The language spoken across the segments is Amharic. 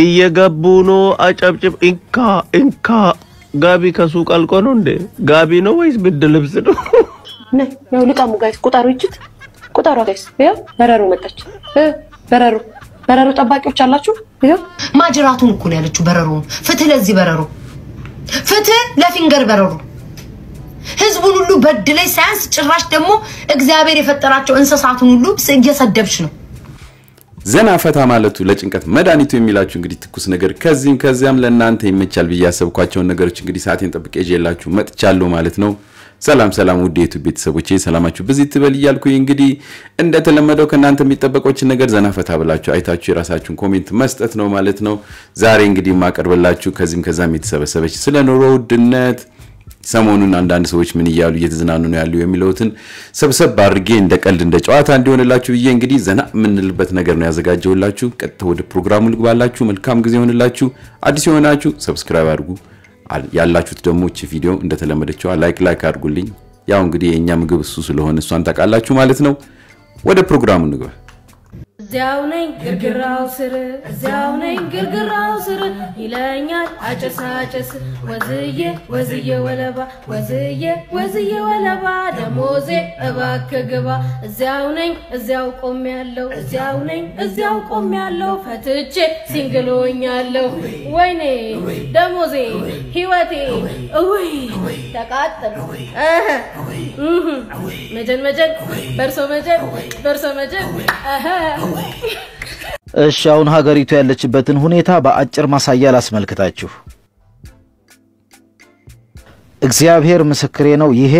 እየገቡ ነው አጨብጭብ እንካ ጋቢ ከሱቅ አልቆ ነው እንዴ ጋቢ ነው ወይስ ብድ ልብስ ነው ነይ ያው ልቃሙ ጋይስ ቁጣሩ ጋይስ ያው በረሩ መጣች በረሩ ጠባቂዎች አላችሁ ያው ማጅራቱን እኮ ነው ያለችው በረሩ ፍትህ ለዚህ በረሩ ፍትህ ለፊንገር በረሩ ህዝቡን ሁሉ በድለይ ሳይንስ ጭራሽ ደግሞ እግዚአብሔር የፈጠራቸው እንስሳቱን ሁሉ እየሰደብሽ ነው ዘና ፈታ ማለቱ ለጭንቀት መድኃኒቱ የሚላችሁ እንግዲህ ትኩስ ነገር ከዚያም ለእናንተ ይመቻል በያሰብኳቸው ነገሮች እንግዲህ ሰዓቴን ጠብቄ ይዤላችሁ መጥቻለሁ ማለት ነው ሰላም ውድ የዩቲዩብ ቤተሰቦቼ ሰላማችሁ በዚህ ትበል ይያልኩኝ እንግዲህ እንደተለመደው ከናንተ የሚጠበቆች ነገር ዘና ፈታ ብላችሁ አይታችሁ የራሳችሁን ኮሜንት መስጠት ነው ማለት ነው ዛሬ እንግዲህ ማቀርብላችሁ ከዛም የተሰበሰበች ስለ ኑሮ ውድነት ሰሞኑን አንዳንድ ሰዎች ምን ይያሉ እየተዝናኑ ነው ያለው የሚሉትን ሰብሰብ አድርጌ እንደ ቀልድ እንደ ጨዋታ እንዲሆንላችሁ ብዬ እንግዲህ ዘና ምንልበት ነገር ነው ያዘጋጀውላችሁ ቀጥታ ወደ ፕሮግራሙ ልግባላችሁ መልካም ጊዜ ሆነላችሁ አዲስ የሆናችሁ ሰብስክራይብ አድርጉ ያላችሁት ደግሞ እቺ ቪዲዮ እንደተለመደችው ላይክ አድርጉልኝ ያው እንግዲህ የኛ ምግብ እሱ ስለሆነ እሷን ታቃላችሁ ማለት ነው ወደ ፕሮግራሙ እንግባ እዚያው ነኝ ግርግራው ስር ይለኛል አጨሳጨስ ወዝዬ ወለባ ደሞዜ እባክህ ግባ እዚያው ነኝ እዚያው ቆሜያለሁ ፈትቼ ሲንግሎኛለሁ ወይኔ ደሞዜ ህይወቴ ወይ ተቃጠል መጀን በርሶ መጀን እሺ አሁን ሀገሪቱ ያለችበትን ሁኔታ በአጭር ማሳያ ላስመልክታችሁ እግዚአብሔር ምስክሬ ነው ይሄ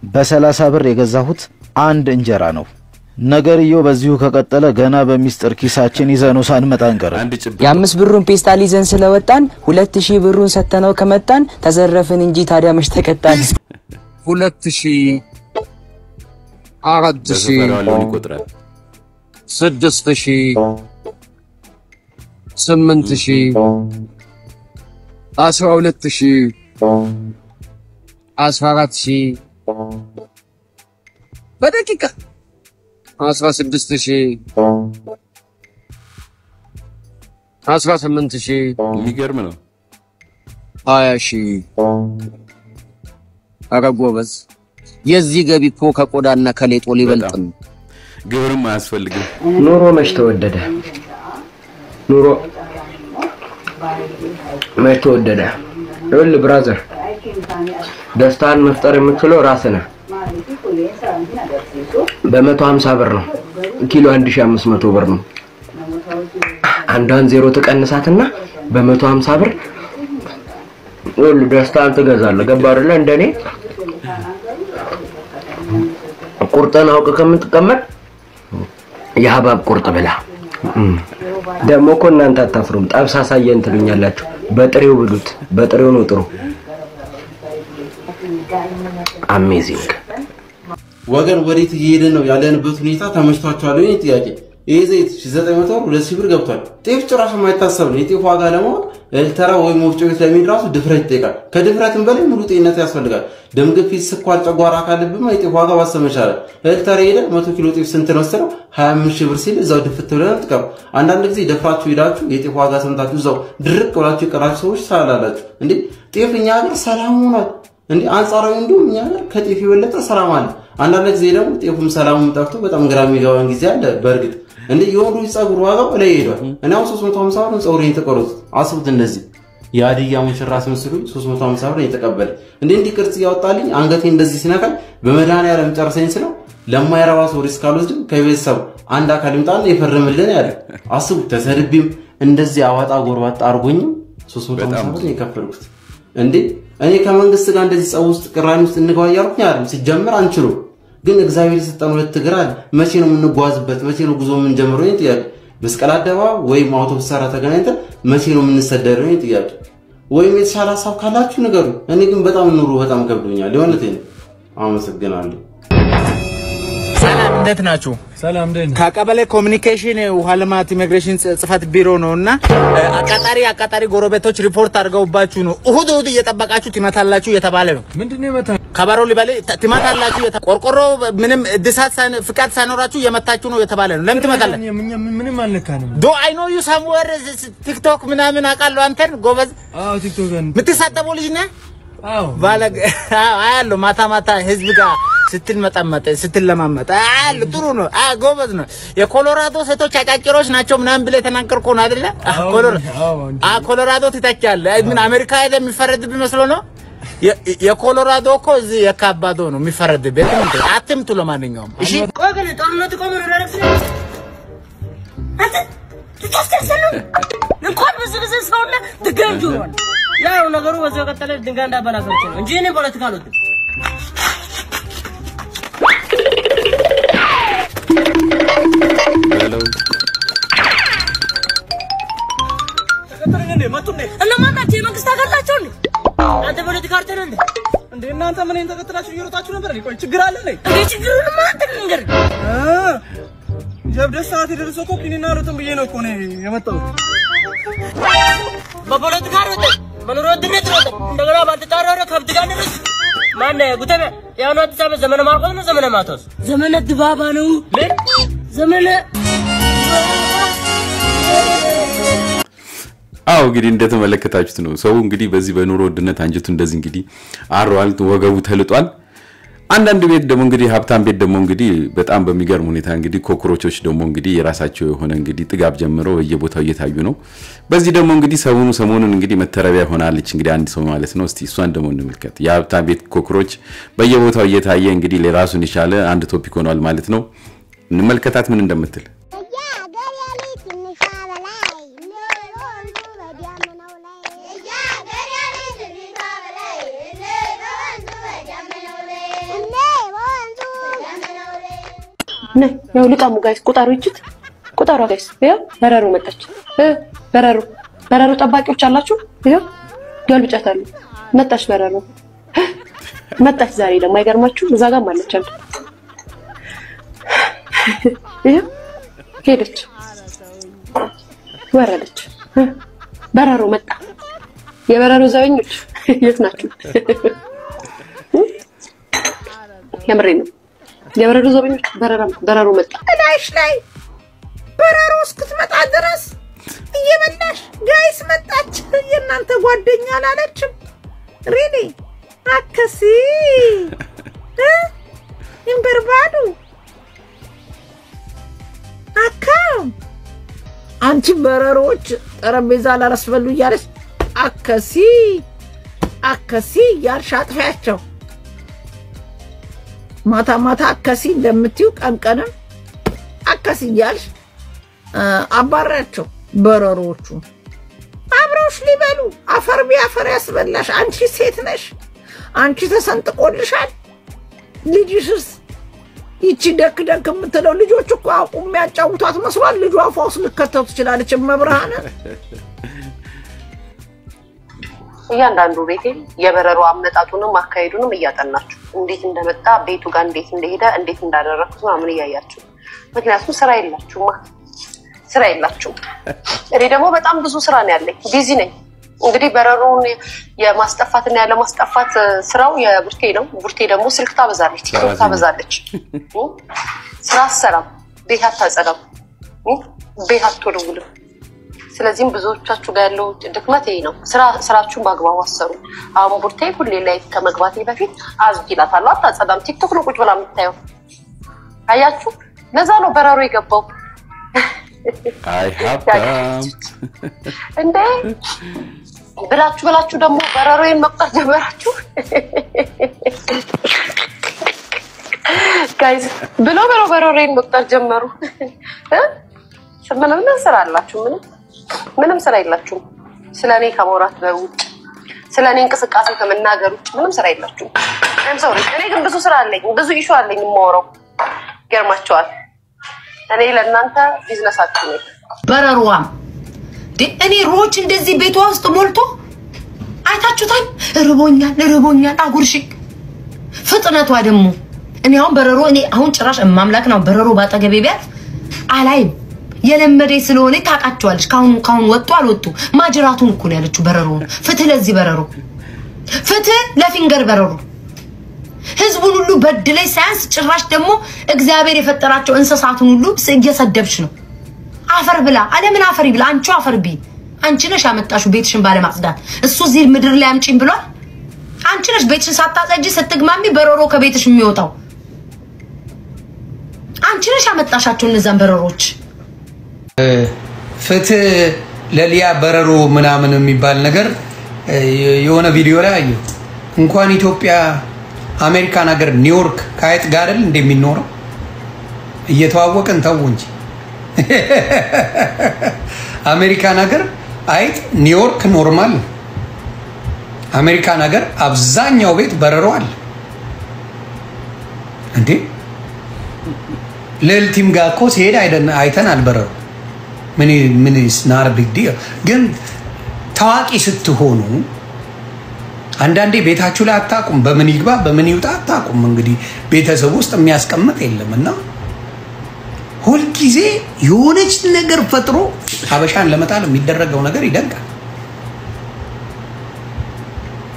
በ30 ብር የገዛሁት አንድ እንጀራ ነው ነገርየው በዚሁ ከቀጠለ ገና በሚስጥር ኪሳችን ይዘኑ ሳንመጣ እንቀር የ5 ብሩን ፔስታል ይዘን ስለወጣን 2000 ብሩን ሰተነው ከመጣን ተዘረፍን እንጂ ታዲያ መች ተቀጣን 2000 4000 6000 8000 12000 14000 በደቂቃ 16000 18000 የሚገርም ነው 20000 አረጎበዝ የዚህ ገቢ እኮ ከቆዳና ከሌጦ ሊበልጥ ነው ግብርም አያስፈልግም ኑሮ መች ተወደደ ሁሉ ብራዘር ደስታን መፍጠር የምትችለው ራስህ ነህ በ150 ብር ነው ኪሎ 1500 ብር ነው አንዳን ዜሮ ተቀንሳትና በ150 ብር ሁሉ ደስታን ትገዛለህ ገባርለ እንደኔ ቁርጠን አውቀ ከምትቀመጥ የሐባብ ቁርጥ ብላ ደሞ እኮ እናንተ አታፍሩም ጣብሳ ሳየን ትሉኛላችሁ በጥሬው ብሉት በጥሬው ነው ጥሩ አሜዚንግ ወገን ወዴት እየሄደ ነው ያለንበት ሁኔታ ተመችቷቸዋል ወይ ጥያቄ ይሄ ዘይት 900 ብር 2000 ብር ገብቷል ጤፍ ጭራሽ የማይታሰብ ነው የጤፍ ዋጋ ደግሞ ኤልተራ ወይ ሞፍጮ ቤት ለሚድራሱ ድፍረት ይጠይቃል ከድፍረትም በላይ ሙሉ ጤንነት ያስፈልጋል ደም ግፊት ስኳር ጨጓራ ካለብም የጤፍ ዋጋ ማሰመቻለ ኤልተራ ሄደ 100 ኪሎ ጤፍ ስንት ነው ስለው 25000 ብር ሲል እዛው ድፍት ብለን ተቀር አንዳንድ ጊዜ ደፍራችሁ ሄዳችሁ የጤፍ ዋጋ ሰምታችሁ እዛው ድርቅ ብላችሁ ቀራችሁ ሰዎች ሳላላችሁ እንዴ ጤፍኛ ሀገር ሰላም ሆኗል እንዴ አንጻራዊ እንደው እኛ ሀገር ከጤፍ የበለጠ ሰላም አለ አንዳንድ ጊዜ ደግሞ ጤፉም ሰላሙም ጠፍቶ በጣም ግራም ይገባን ጊዜ አለ በርግጥ እንዴ የወሩ ጸጉር ዋጋው ላይ ሄዷል እናው 350 ብር ጸጉሬን ተቆረጡ አስቡት እንደዚህ ያዲያ ሙሽራስ መስሉ 350 ብር የተቀበለ እንዴ ቅርጽ ያወጣልኝ አንገቴ እንደዚህ ሲነካል በመዳን ያለም ጨርሰኝ ስለው ለማይራባ ሰው ሪስክ አልወስድም ከቤተሰብ አንድ አካል ይምጣና ይፈርምልን ያለ አስቡት ተሰድብም እንደዚህ አዋጣ ጎርባጣ አርጎኝ 350 ብር የከፈልኩት እንዴ እኔ ከመንግስት ጋር እንደዚህ ጸው ውስጥ ቅራኔ ውስጥ እንገባ ያልኩኝ አይደል ሲጀምር አንችሉ ግን እግዚአብሔር ይሰጠን ሁለት እግራል መቼ ነው የምንጓዝበት መቼ ነው ጉዞ ምን ጀምረው ይጥያቅ መስቀል አደባ ወይ አውቶቡስ ሰራ ተገናኝተን መቼ ነው የምንሰደረው ይጥያቅ ወይ የተሻለ ሐሳብ ካላችሁ ንገሩ እኔ ግን በጣም ኑሮ በጣም ከብዶኛል ለወለቴ አመሰግናለሁ ሰላም እንዴት ናችሁ ሰላም ደህና ከቀበሌ ኮሙኒኬሽን ውሃ ልማት ኢሚግሬሽን ጽፈት ቢሮ ነውና አቃጣሪ ጎረቤቶች ሪፖርት አድርገውባችሁ ነው እሁድ እየተጠበቃችሁ ትመታላችሁ የተባለ ነው ምንድነው ከበሮ ሊበል ትመታላችሁ ቆርቆሮ ምንም እድሳት ፍቃድ ሳይኖራችሁ የመታችሁ ነው የተባለ ነው ለምን ትመታለህ ምንም አልነካንም ዶ አይ ኖ ዩ ሰምዌር ቲክቶክ ምናምን አቃለው አንተን ጎበዝ ቲክቶክ ምትሳደበው ልጅ ነህ ባለግ አያለው ማታ ህዝብ ጋር ስትለማመጥ ጥሩ ነው ጎበዝ ነው የኮሎራዶ ሴቶች አጫጭሮች ናቸው ምናምን ብለ ተናገርኩ ነው አይደለ ኮሎራዶ ትታቻለህ ምን አሜሪካ ሄደ የሚፈረድብህ መስሎ ነው የኮሎራዶ እኮ እዚህ የካባዶ ነው የሚፈረድብህ አትምቱ ለማንኛውም እሺ ቆይ ግን ጦርነቱ ቆሞ ነው ዳይሬክት አንተ ተስተሰሉ እንኳን ብዙ ሰውና ድጋንጁ ያው ነገሩ ወዘው ቀጠለ ድንጋይ እንዳበላሰች ነው እንጂ እኔ ፖለቲካ አልወድም ሄሎ ተከተለኝ መጡኝ እና ማናቸው የመንግስት አጋላቸው እንዴ አንተ ፖለቲካ አርተን እንዴ እናንተ ምን ተከተላችሁ እየሮጣችሁ ነበር ቆይ ችግር አለ ላይ እንዴ ችግሩን ማንተ ንገር ጀብደስ ሰዓት ይደርሶ እኮ ኪኒና ሩጥም ብዬ ነው እኮ ነው የመጣው በፖለቲካ ሩጥ መኖር ወድነት ሩጥ እንደገና ባልተጣራረ ከብት ጋር ንርስ ማን ጉተበ ያው አዲስ አበባ ዘመነ ማርቆስ ነው ዘመነ ማቶስ ዘመነ ድባባ ነው ዘመነ አው እንግዲህ እንደተመለከታችሁት ነው ሰው እንግዲህ በዚህ በኑሮ ውድነት አንጀቱ እንደዚህ እንግዲህ አሯል ወገቡ ተልጧል አንዳንድ ቤት ደግሞ እንግዲህ ሀብታም ቤት ደግሞ እንግዲህ በጣም በሚገርም ሁኔታ እንግዲህ ኮክሮቾች ደግሞ እንግዲህ የራሳቸው የሆነ እንግዲህ ጥጋብ ጀምረው በየቦታው እየታዩ ነው በዚህ ደግሞ እንግዲህ ሰሞኑን እንግዲህ መተረቢያ ሆናለች እንግዲህ አንድ ሰው ማለት ነው እስቲ እሷን ደግሞ እንመልከት የሀብታም ቤት ኮክሮች በየቦታው እየታየ እንግዲህ ለራሱን ይሻለ አንድ ቶፒክ ሆኗል ማለት ነው እንመልከታት ምን እንደምትል ነይ ያው ልቃሙ ጋይስ ቁጣሩ ይችት ቁጣሩ ጋይስ ያው በረሩ መጣች በረሩ ጠባቂዎች አላችሁ ያው ገልብጫታሉ መጣች በረሩ መጣች ዛሬ ደግሞ አይገርማችሁ እዛ ጋር ማለች አንተ ያው ሄደች ወረደች በረሩ መጣ የበረሩ ዘበኞች የት ናችሁ የምሬ ነው የበረሩ ዘበኞች በረሩ መጣ እላይሽ ላይ በረሩ እስክትመጣ ድረስ እየበላሽ ጋይስ መጣች የእናንተ ጓደኛ አላለችም ሪሊ አከሲ እንበርባዱ አካው አንቺ በረሮች ጠረጴዛ ላረስበሉ እያለች አከሲ ያርሻ አጥፊያቸው ማታ አከሲ እንደምትዩ ቀንቀንም አከሲ ያልሽ አባራቸው በረሮቹ አብረውሽ ሊበሉ አፈር ቢያፈር ያስበላሽ አንቺ ሴት ነሽ አንቺ ተሰንጥቆልሻል ልጅሽስ ይቺ ደክ የምትለው ልጆች እኮ አቁም ያጫውቷት መስሏል ልጇ አፋውስ ልከተው ትችላለች መብርሃን እያንዳንዱ ቤቴ የበረሩ አመጣጡንም አካሄዱንም እያጠናችሁ እንዴት እንደመጣ ቤቱ ጋር እንዴት እንደሄደ እንዴት እንዳደረኩት ማምን እያያችሁ ምክንያቱም ስራ የላችሁም እኔ ደግሞ በጣም ብዙ ስራ ነው ያለኝ ቢዚ ነኝ እንግዲህ በረሩን የማስጠፋትና ያለ ማስጠፋት ስራው የቡርቴ ነው ቡርቴ ደግሞ ስልክ ታበዛለች ስራ ሰላም ቤት አታጸዳም ቤት አትወለውልም ስለዚህም ብዙዎቻችሁ ጋር ያለው ድክመት ይሄ ነው ስራችሁን ባግባቡ አሰሩ አሁን ቡርቴ ሁሌ ላይ ከመግባቴ በፊት አዝጊላታለሁ አታጸዳም ቲክቶክ ነው ቁጭ ብላ የምታየው አያችሁ ለዛ ነው በረሩ የገባው አይ ሀብታም እንዴ ብላችሁ ደግሞ በረሮዬን መቁጠር ጀመራችሁ ጋይስ ብሎ በረሮዬን መቁጠር ጀመሩ ምንም ስራ አላችሁ ምንም ስራ የላችሁም ስለኔ ከመውራት በውጭ ስለኔ እንቅስቃሴ ከመናገር ውጭ ምንም ስራ የላችሁም እኔ ግን ብዙ ስራ አለኝ ብዙ ኢሹ አለኝ የማወራው ገርማችኋል እኔ ለእናንተ ቢዝነሳችሁ ነው በረሩዋም እኔ ሮች እንደዚህ ቤቷ ውስጥ ሞልቶ አይታችሁታል ርቦኛል አጉርሽ ፍጥነቷ ደግሞ እኔ አሁን ጭራሽ ማምላክ ነው በረሮ ባጠገቤ ቢያት አላይም የለመደ ስለሆነ ታቃቸዋለሽ ካሁን ወጡ አልወጡ ማጅራቱን እኮ ነው ያለችው በረሮ ፍትህ ለዚህ በረሮ ፍትህ ለፊንገር በረሮ ህዝቡን ሁሉ በድለይ ሳይንስ ጭራሽ ደግሞ እግዚአብሔር የፈጠራቸው እንስሳቱን ሁሉ እየሰደብሽ ነው። አፈር ብላ አለምን አፈር ይብላ አንቺ አፈር ቢ አንቺ ነሽ ያመጣሽው ቤትሽን ባለማጽዳት እሱ እዚህ ምድር ላይ አምጪኝ ብሏል። አንቺ ነሽ ቤትሽን ሳታጸጂ ስትግማሚ በረሮ ከቤትሽ የሚወጣው አንቺ ነሽ ያመጣሻቸው እነዛን በረሮች። ፍትህ ለሊያ በረሮ ምናምን የሚባል ነገር የሆነ ቪዲዮ ላይ አየሁ። እንኳን ኢትዮጵያ አሜሪካን ሀገር ኒውዮርክ ከአይጥ ጋር አይደል እንደሚኖረው እየተዋወቀን ተው እንጂ አሜሪካን ሀገር አይጥ ኒውዮርክ ኖርማል ነው። አሜሪካን ሀገር አብዛኛው ቤት በረሮ አለ እንዴ። ለልቲም ጋር እኮ ሲሄድ አይተናል በረሮ። ምን ስናር ቢግ ግን ታዋቂ ስትሆኑ አንዳንዴ ቤታችሁ ላይ አታቁም። በምን ይግባ በምን ይውጣ አታቁም። እንግዲህ ቤተሰብ ውስጥ የሚያስቀምጥ የለምና ሁል ጊዜ የሆነች ነገር ፈጥሮ ሀበሻን ለመጣል የሚደረገው ነገር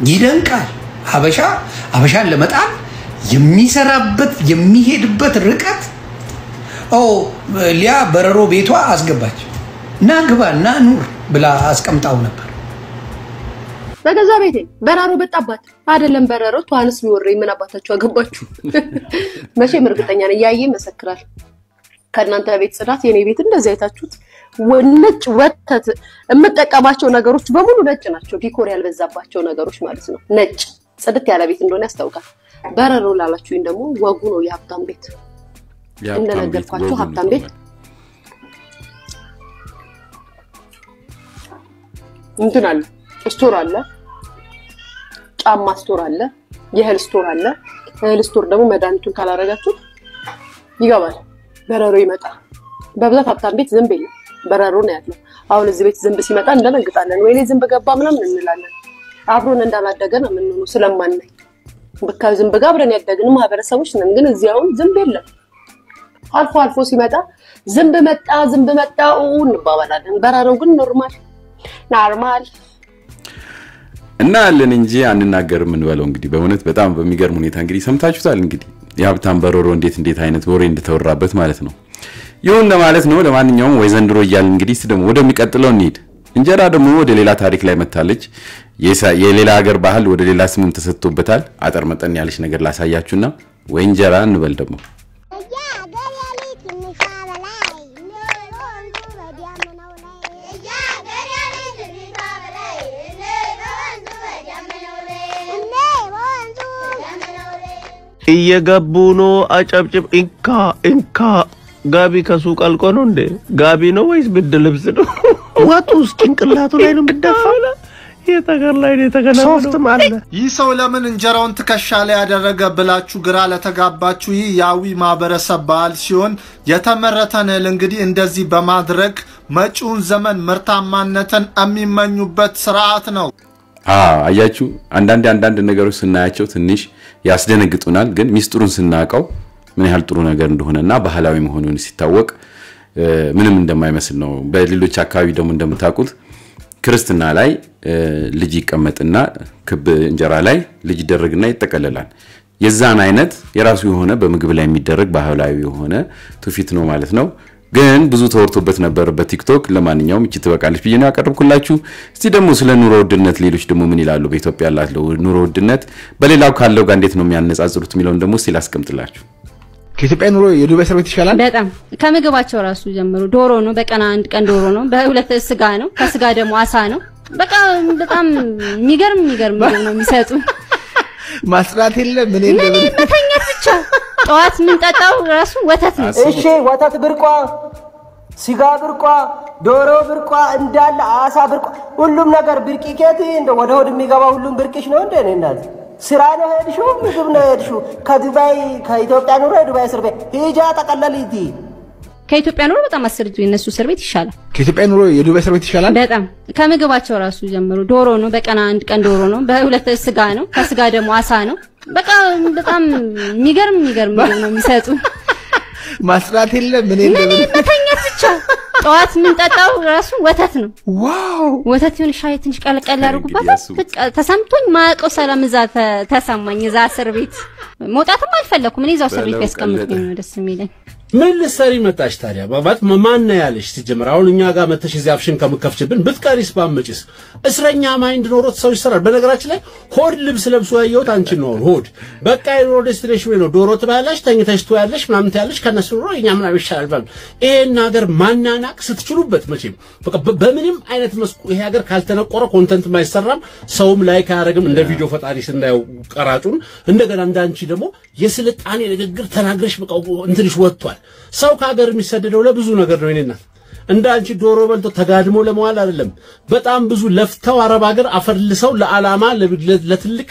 ይደንቃል። ሀበሻን ለመጣል የሚሰራበት የሚሄድበት ርቀት ሊያ በረሮ ቤቷ አስገባች እና ግባና ኑር ብላ አስቀምጣው ነበር። በገዛ ቤቴ በረሮ በጣባት አይደለም በረሮ ቷንስ ቢወረኝ ምን አባታችሁ አገባችሁ? መቼም እርግጠኛ ነኝ ያየ መሰክራል። ከእናንተ ቤት ጽዳት የኔ ቤት እንደዚህ አይታችሁት ነጭ ወተት የምጠቀማቸው ነገሮች በሙሉ ነጭ ናቸው። ዲኮር ያልበዛባቸው ነገሮች ማለት ነው። ነጭ ጽድት ያለ ቤት እንደሆነ ያስታውቃል። በረሮ ላላችሁኝ ደግሞ ወጉ ነው የሀብታም ቤት። እንደነገርኳችሁ ሀብታም ቤት እንትን አለ፣ ስቶር አለ፣ ጫማ ስቶር አለ፣ የእህል ስቶር አለ። እህል ስቶር ደግሞ መድኃኒቱን ካላረጋችሁ ይገባል፣ በረሮ ይመጣል። በብዛት ሀብታም ቤት ዝንብ የለም፣ በረሮ ነው ያለው። አሁን እዚህ ቤት ዝንብ ሲመጣ እንደነግጣለን፣ ወይኔ ዝንብ ገባ ምናምን እንላለን። አብሮን እንዳላደገ ነው የምንሆነው ስለማናይ። በቃ ዝንብ ጋር አብረን ያደግን ማህበረሰቦች ነን። ግን እዚህ አሁን ዝንብ የለም። አልፎ አልፎ ሲመጣ ዝንብ መጣ እንባባላለን። በረሮ ግን ኖርማል እና አለን እንጂ አንናገርም እንበለው። እንግዲህ በእውነት በጣም በሚገርም ሁኔታ እንግዲህ ሰምታችሁታል። እንግዲህ የሀብታም በረሮ እንዴት አይነት ወሬ እንደተወራበት ማለት ነው። ይሁን ለማለት ነው። ለማንኛውም ወይ ዘንድሮ እያልን እንግዲህ ደግሞ ወደሚቀጥለው እንሂድ። እንጀራ ደግሞ ወደ ሌላ ታሪክ ላይ መታለች። የሌላ ሀገር ባህል ወደ ሌላ ስምም ተሰጥቶበታል። አጠር መጠን ያለች ነገር ላሳያችሁና ወይ እንጀራ እንበል ደግሞ እየገቡ ነው። አጨብጭብ እንካ ጋቢ ከሱቅ አልቆ ነው እንዴ? ጋቢ ነው ወይስ ብርድ ልብስ ነው? ወጡስ ጭንቅላቱ ላይ ነው የምትደፋው? የተገር ላይ ነው የተገናኘው ማለት ይህ ሰው ለምን እንጀራውን ትከሻ ላይ ያደረገ ብላችሁ ግራ ለተጋባችሁ ይህ ያዊ ማህበረሰብ ባህል ሲሆን የተመረተን እንግዲህ እንደዚህ በማድረግ መጪውን ዘመን ምርታማነትን የሚመኙበት ስርዓት ነው። አያችሁ አንዳንድ ነገሮች ስናያቸው ትንሽ ያስደነግጡናል። ግን ሚስጥሩን ስናቀው ምን ያህል ጥሩ ነገር እንደሆነና ባህላዊ መሆኑን ሲታወቅ ምንም እንደማይመስል ነው። በሌሎች አካባቢ ደግሞ እንደምታውቁት ክርስትና ላይ ልጅ ይቀመጥና ክብ እንጀራ ላይ ልጅ ይደረግና ይጠቀለላል። የዛን አይነት የራሱ የሆነ በምግብ ላይ የሚደረግ ባህላዊ የሆነ ትውፊት ነው ማለት ነው። ግን ብዙ ተወርቶበት ነበር በቲክቶክ። ለማንኛውም እቺ ተበቃለች ብዬ ነው ያቀርብኩላችሁ። እስቲ ደግሞ ስለ ኑሮ ውድነት ሌሎች ደግሞ ምን ይላሉ? በኢትዮጵያ ያለው ኑሮ ውድነት በሌላው ካለው ጋር እንዴት ነው የሚያነጻጽሩት የሚለውን ደግሞ እስቲ ላስቀምጥላችሁ። ከኢትዮጵያ ኑሮ የዱባይ እስር ቤት ይሻላል በጣም። ከምግባቸው ራሱ ጀምሮ ዶሮ ነው፣ በቀን አንድ ቀን ዶሮ ነው፣ በሁለት ስጋ ነው፣ ከስጋ ደግሞ አሳ ነው። በቃ በጣም የሚገርም ነው የሚሰጡ። ማስራት የለም ምን መተኛት ብቻ። ጠዋት ምን ጠጣው ራሱ ወተት ነው። እሺ ወተት ብርቋ፣ ስጋ ብርቋ፣ ዶሮ ብርቋ፣ እንዳለ አሳ ብርቋ፣ ሁሉም ነገር ብርቂ። ከት እንደ ወደ ሆድ የሚገባ ሁሉም ብርቅሽ ነው እንደ እናት ስራ ነው ሄድሽው፣ ምግብ ነው ሄድሽው። ከኢትዮጵያ ኑሮ ዱባይ እስር ቤት ሂጃ ተቀለልቲ። ከኢትዮጵያ ኑሮ በጣም አስርጁ የነሱ እስር ቤት ይሻላል። ከኢትዮጵያ ኑሮ የዱባይ እስር ቤት ይሻላል በጣም። ከምግባቸው ራሱ ጀምሮ ዶሮ ነው፣ በቀን አንድ ቀን ዶሮ ነው፣ በሁለት ስጋ ነው፣ ከስጋ ደግሞ አሳ ነው። በቃ በጣም የሚገርም ነው የሚሰጡ። ማስራት የለም ምን መተኛት ብቻ። ጠዋት ምን ጠጣው ራሱ ወተት ነው። ዋው ወተት ይሁን ሻይ ትንሽ ቀለቀል አድርጉባት። ተሰምቶኝ ማቀው ሰላም እዛ ተሰማኝ እዛ እስር ቤት መውጣትም አልፈለኩም እኔ እዛው እስር ቤት ያስቀምጡኝ ነው ደስ የሚለኝ ምን ልትሰሪ መጣሽ ታዲያ? ባባት ማን ነው ያለሽ? ሲጀምር አሁን እኛ ጋር መተሽ እዚህ አፍሽን ከምከፍችብን ብትቀሪስ ባመጪስ? እስረኛ ማይንድ ኖሮት ሰው ይሰራል። በነገራችን ላይ ሆድ ልብስ ለብሶ ያየሁት አንቺ ነው። ሆድ በቃ የሮድ ዴስቲኔሽን ነው። ዶሮ ትባያለሽ፣ ተኝተሽ ትያለሽ፣ ምናምን ትያለሽ። ከነሱ ነው እኛ ምናምን ይሻላል ባል ይሄን ሀገር ማናናቅ ስትችሉበት መቼም በቃ በምንም አይነት መስኩ ይሄ ሀገር ካልተነቆረ ኮንተንት ማይሰራም፣ ሰውም ላይክ አያደርግም። እንደ ቪዲዮ ፈጣሪ ስናየው ቀራጩን እንደገና እንዳንቺ ደግሞ የስልጣኔ ንግግር ተናግረሽ በቃ እንትንሽ ወጥቷል። ሰው ከሀገር የሚሰደደው ለብዙ ነገር ነው። እኔና እንዳንቺ ዶሮ በልቶ ተጋድሞ ለመዋል አይደለም። በጣም ብዙ ለፍተው አረብ ሀገር አፈርልሰው ለዓላማ ለትልቅ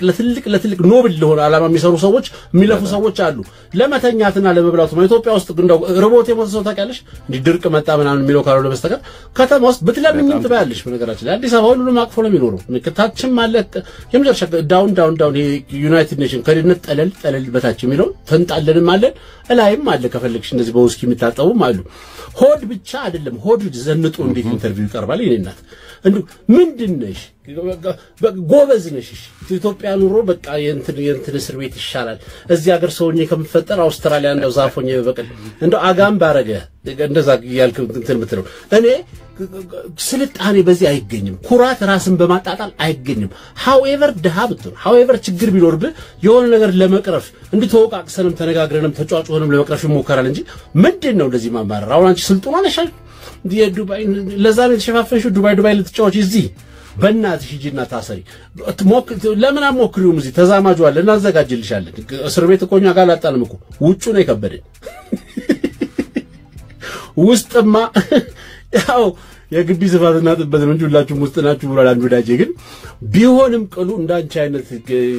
ኖብል ለሆነ ዓላማ የሚሰሩ ሰዎች የሚለፉ ሰዎች አሉ። ለመተኛትና ለመብላቱ ኢትዮጵያ ውስጥ እንደው ርቦት የሞተ ሰው ታውቂያለሽ? እንዲህ ድርቅ መጣ ምናምን የሚለው ካልሆነ በስተቀር ከተማ ውስጥ ብትለምኝም ትበያለሽ። በነገራችን ላይ አዲስ አበባ ሁሉንም አቅፎ ነው የሚኖረው። ከታችም አለ የመጨረሻ ዳውን ዩናይትድ ኔሽን ከድህነት ጠለል በታች የሚለው ተንጣለንም አለ እላይም አለ። ከፈለግሽ እንደዚህ በውስኪ የሚታጠቡም አሉ። ሆድ ብቻ አይደለም ሆድ ዘንጦ እንዴት ኢንተርቪው ይቀርባል? የኔናት እንዴ ምንድነሽ? ጎበዝ ነሽ። ኢትዮጵያ ኑሮ በቃ የእንትን እስር ቤት ይሻላል። እዚህ ሀገር ሰውኝ ከምፈጠር አውስትራሊያ እንደው ዛፎኝ በቀል እንደው አጋም ባረገ እንደዛ ያልክ እንትን ምትለው እኔ ስልጣኔ በዚህ አይገኝም። ኩራት ራስን በማጣጣል አይገኝም። however ደሃብቱ however ችግር ቢኖርብህ የሆነ ነገር ለመቅረፍ እንድትወቃቅሰንም ተነጋግረንም ተጫጫሆንም ለመቅረፍ ይሞከራል እንጂ ምንድነው እንደዚህ ማማረር? አሁን አንቺ ስልጡና ነሽ የዱባይ ለዛ ነው የተሸፋፈንሽው። ዱባይ ልትጫወቺ እዚህ በእናትሽ ሂጂና ታሰሪ። ለምን አሞክሪውም? እዚህ ተዛማጁ አለ እናዘጋጅልሻለን። እስር ቤት እኮ እኛ ጋር አላጣንም እኮ ውጩ ነው የከበደን። ውስጥማ ያው የግቢ ስፋትና ጥበት ነው እንጂ ሁላችሁም ውስጥ ናችሁ ብሏል አንድ ወዳጄ። ግን ቢሆንም ቅሉ እንዳንቺ አይነት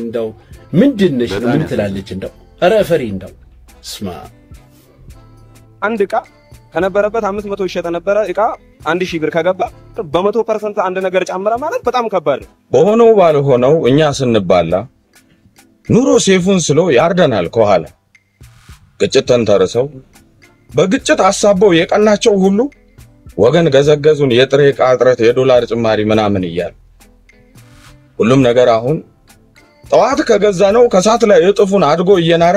እንደው ምንድነሽ ምን ትላለች? እንደው ኧረ ፈሪ እንደው ስማ አንድ ዕቃ ከነበረበት 500 ይሸጥ ነበር ዕቃ 1000 ብር ከገባ በ100% አንድ ነገር ጨመረ ማለት በጣም ከባድ ነው። በሆነው ባልሆነው እኛ ስንባላ ኑሮ ሴፉን ስሎ ያርደናል ከኋላ ግጭት ተንተርሰው በግጭት አሳበው የቀናቸው ሁሉ ወገን ገዘገዙን የጥሬ ዕቃ እጥረት የዶላር ጭማሪ ምናምን ይያል ሁሉም ነገር አሁን ጠዋት ከገዛ ነው ከሳት ላይ እጥፉን አድጎ እየናረ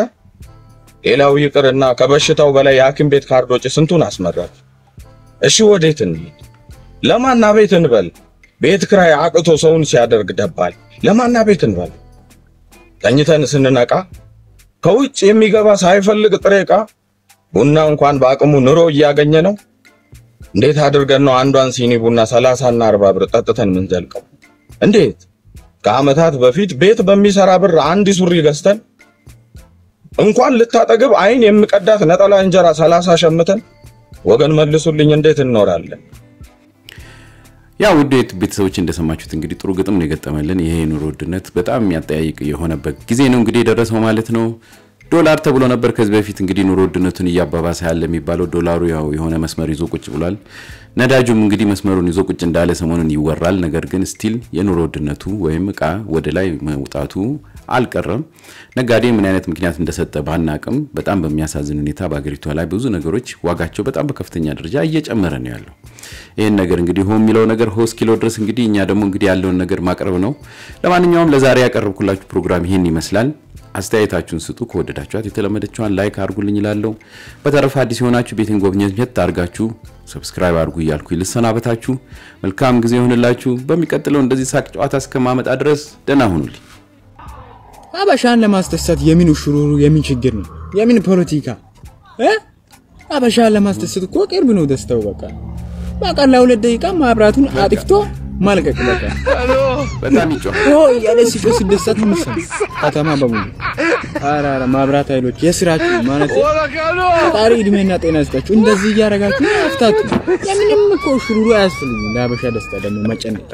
ሌላው ይቅርና ከበሽታው በላይ የሐኪም ቤት ካርዶች ስንቱን አስመረረ። እሺ ወዴት እንሂድ? ለማና ቤት እንበል? ቤት ክራይ አቅቶ ሰውን ሲያደርግ ደባል ለማና ቤት እንበል? ተኝተን ስንነቃ ከውጭ የሚገባ ሳይፈልግ ጥሬ ዕቃ ቡና እንኳን በአቅሙ ኑሮ እያገኘ ነው። እንዴት አድርገን ነው አንዷን ሲኒ ቡና 30 እና 40 ብር ጠጥተን ምን ዘልቀው? እንዴት ከዓመታት በፊት ቤት በሚሰራ ብር አንድ ሱሪ ገዝተን እንኳን ልታጠግብ አይን የምቀዳት ነጠላ እንጀራ 30 ሸምተን ወገን መልሱልኝ እንዴት እንኖራለን? ያ ውዴት ቤተሰቦች እንደሰማችሁት እንግዲህ ጥሩ ግጥም ነው የገጠመልን። ይሄ ኑሮ ውድነት በጣም የሚያጠያይቅ የሆነበት ጊዜ ነው እንግዲህ ደረሰው ማለት ነው። ዶላር ተብሎ ነበር ከዚህ በፊት እንግዲህ ኑሮ ውድነቱን እያባባሰ ያለ የሚባለው ዶላሩ ያው የሆነ መስመር ይዞ ቁጭ ብሏል። ነዳጁም እንግዲህ መስመሩን ይዞ ቁጭ እንዳለ ሰሞኑን ይወራል። ነገር ግን ስቲል የኑሮ ውድነቱ ወይም ዕቃ ወደ ላይ መውጣቱ አልቀረም። ነጋዴ ምን አይነት ምክንያት እንደሰጠ ባናቅም በጣም በሚያሳዝን ሁኔታ በአገሪቷ ላይ ብዙ ነገሮች ዋጋቸው በጣም በከፍተኛ ደረጃ እየጨመረ ነው ያለው። ይሄን ነገር እንግዲህ ሆም ሚለው ነገር ሆስ ኪሎ ድረስ እንግዲህ እኛ ደግሞ እንግዲህ ያለውን ነገር ማቅረብ ነው። ለማንኛውም ለዛሬ ያቀርብኩላችሁ ፕሮግራም ይሄን ይመስላል። አስተያየታችሁን ስጡ። ከወደዳችኋት የተለመደችዋን ላይክ አድርጉልኝ ይላልው። በተረፈ አዲስ ሆናችሁ ቤትን ጎብኘት አድርጋችሁ ሰብስክራይብ አድርጉ እያልኩ ልሰናበታችሁ። መልካም ጊዜ ይሁንላችሁ። በሚቀጥለው እንደዚህ ሳቅ ጨዋታ እስከማመጣ ድረስ ደህና ሁኑልኝ። አበሻን ለማስደሰት የምን ሽሩሩ የምን ችግር ነው? የምን ፖለቲካ አበሻን ለማስደሰት እኮ ቅርብ ነው ደስታው። በቃ ለሁለት ደቂቃ ማብራቱን አጥፍቶ ማልቀቅ በቃ በጣም ይጮህ ያለ ሲጮህ ሲደሰት ነው ከተማ በሙሉ አራራ ማብራት ኃይሎች የስራችሁ ማለት ፈጣሪ እድሜና ጤና ይስጣችሁ። እንደዚህ እያረጋችሁ አፍታቱ። የምንም እኮ ሽሩሩ አያስፈልግም ለአበሻ ደስታ ደግሞ መጨነቅ።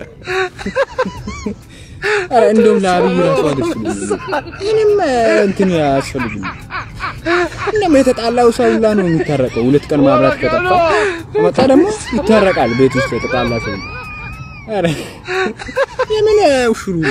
አረ እንደውም ለአብይ ራሱ አድርሱልኝ ምንም እንትን አያስፈልግም። እንደውም የተጣላው ሰው ሁላ ነው የሚታረቀው። ሁለት ቀን ማብራት ከጠፋ መጣ ደግሞ ይታረቃል ቤት ውስጥ የተጣላ ሰው። አረ የምን ሽሩሩ